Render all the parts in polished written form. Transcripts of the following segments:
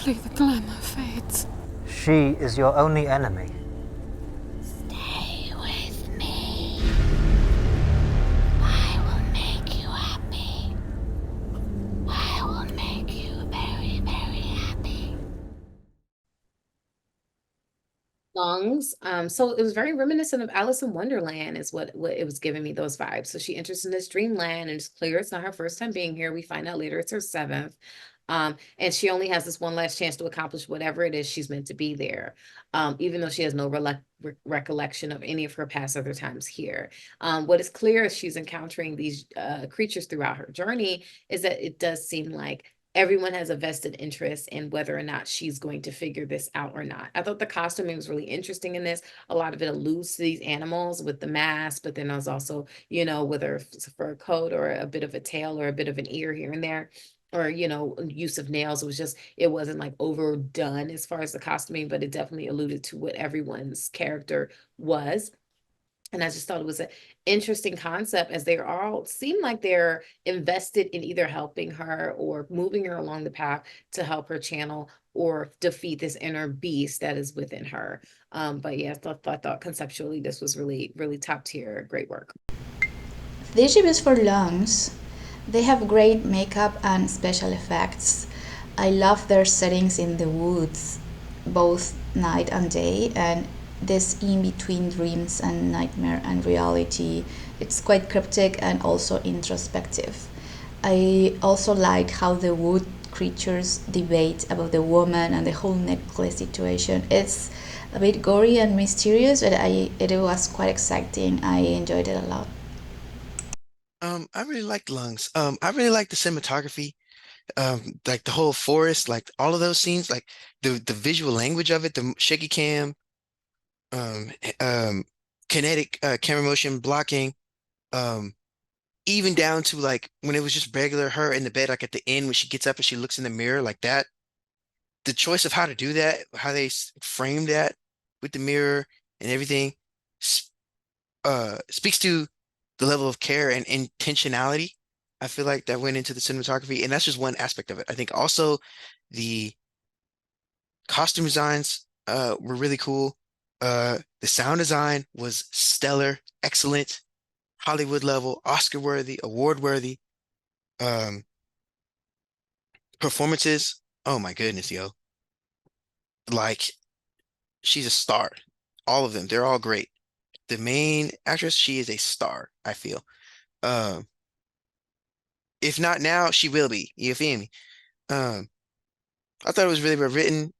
Slowly the glamour fades. She is your only enemy. Stay with me. I will make you happy. I will make you very, very happy. Lungs. So it was very reminiscent of Alice in Wonderland, is what it was giving me those vibes. So she enters in this dreamland, and it's clear it's not her first time being here. We find out later it's her seventh. And she only has this one last chance to accomplish whatever it is she's meant to be there. Even though she has no recollection of any of her past other times here. What is clear as she's encountering these creatures throughout her journey is that it does seem like everyone has a vested interest in whether or not she's going to figure this out or not. I thought the costuming was really interesting in this. A lot of it alludes to these animals with the mask, but then there's also, whether it's a fur coat or a bit of a tail or a bit of an ear here and there, or use of nails. It wasn't like overdone as far as the costuming, but it definitely alluded to what everyone's character was. And I just thought it was an interesting concept, as they all seem like they're invested in either helping her or moving her along the path to help her channel or defeat this inner beast that is within her. But yeah, I thought conceptually this was really, really top tier. Great work. The ship is for lungs. They have great makeup and special effects. I love their settings in the woods, both night and day, and this in between dreams and nightmare and reality. It's quite cryptic and also introspective. I also like how the wood creatures debate about the woman and the whole necklace situation. It's a bit gory and mysterious, but it was quite exciting. I enjoyed it a lot. I really like Lungs. I really like the cinematography. Like the whole forest, like all of those scenes, like the visual language of it, the shaky cam, um, kinetic camera motion blocking, um, even down to like when it was just regular her in the bed, like at the end when she gets up and she looks in the mirror like that. The choice of how to do that, how they frame that with the mirror and everything, speaks to the level of care and intentionality I feel like that went into the cinematography, and that's just one aspect of it. I think also the costume designs were really cool. The sound design was stellar, excellent, Hollywood level, Oscar worthy, award worthy. Um, Performances, oh my goodness, yo. Like she's a star. All of them, they're all great. The main actress, she is a star, I feel. Um, if not now, she will be. You feel me? Um, I thought it was really well written,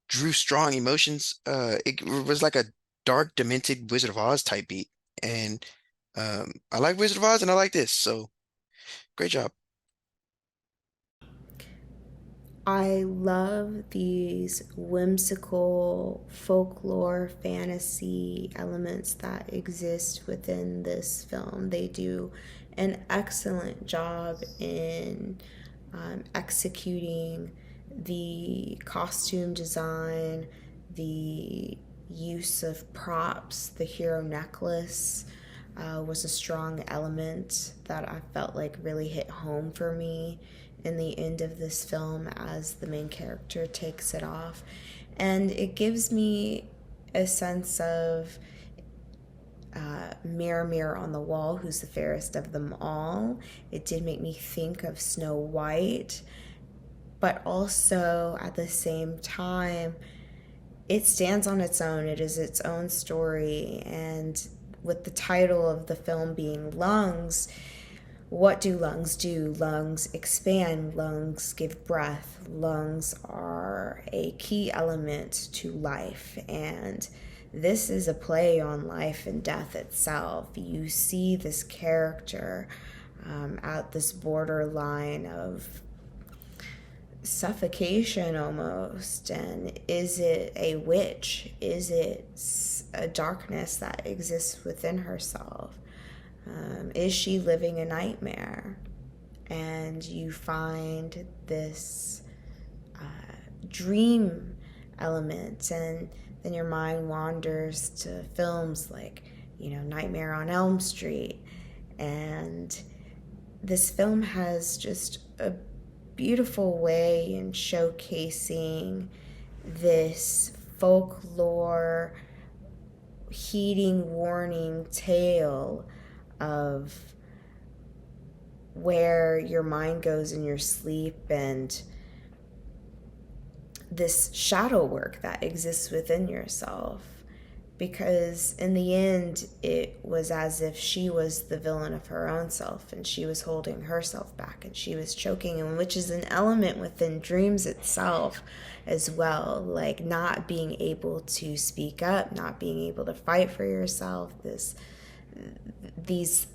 drew strong emotions. It was like a dark, demented Wizard of Oz type beat. And I like Wizard of Oz and I like this. So great job. I love these whimsical folklore fantasy elements that exist within this film. They do an excellent job in executing the costume design, the use of props. The hero necklace was a strong element that I felt like really hit home for me in the end of this film as the main character takes it off. And it gives me a sense of mirror, mirror on the wall, who's the fairest of them all. It did make me think of Snow White, but also at the same time, it stands on its own. It is its own story. And with the title of the film being Lungs, what do lungs do? Lungs expand, lungs give breath, lungs are a key element to life. And this is a play on life and death itself. You see this character at this borderline of suffocation almost. And is it a witch? Is it a darkness that exists within herself? Is she living a nightmare? And you find this dream element, and then your mind wanders to films like, Nightmare on Elm Street. And this film has just a beautiful way in showcasing this folklore, heeding warning tale of where your mind goes in your sleep and this shadow work that exists within yourself. Because in the end, it was as if she was the villain of her own self, and she was holding herself back, and she was choking, and which is an element within dreams itself as well, like not being able to speak up, not being able to fight for yourself. These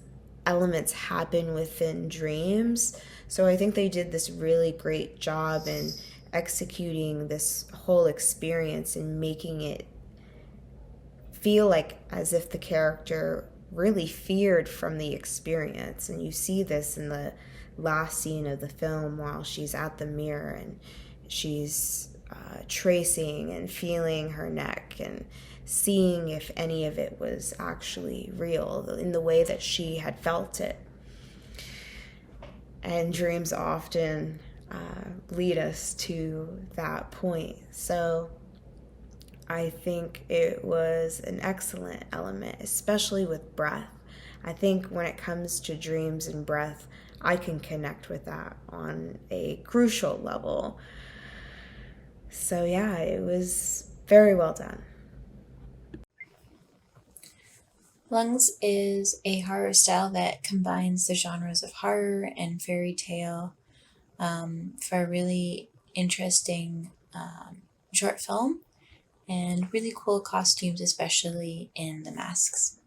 elements happen within dreams. So I think they did this really great job in executing this whole experience and making it feel like as if the character really feared from the experience. And you see this in the last scene of the film while she's at the mirror and she's tracing and feeling her neck and seeing if any of it was actually real in the way that she had felt it. And dreams often lead us to that point. So I think it was an excellent element, especially with breath. I think when it comes to dreams and breath, I can connect with that on a crucial level. So yeah, it was very well done. Lungs is a horror style that combines the genres of horror and fairy tale for a really interesting short film and really cool costumes, especially in the masks.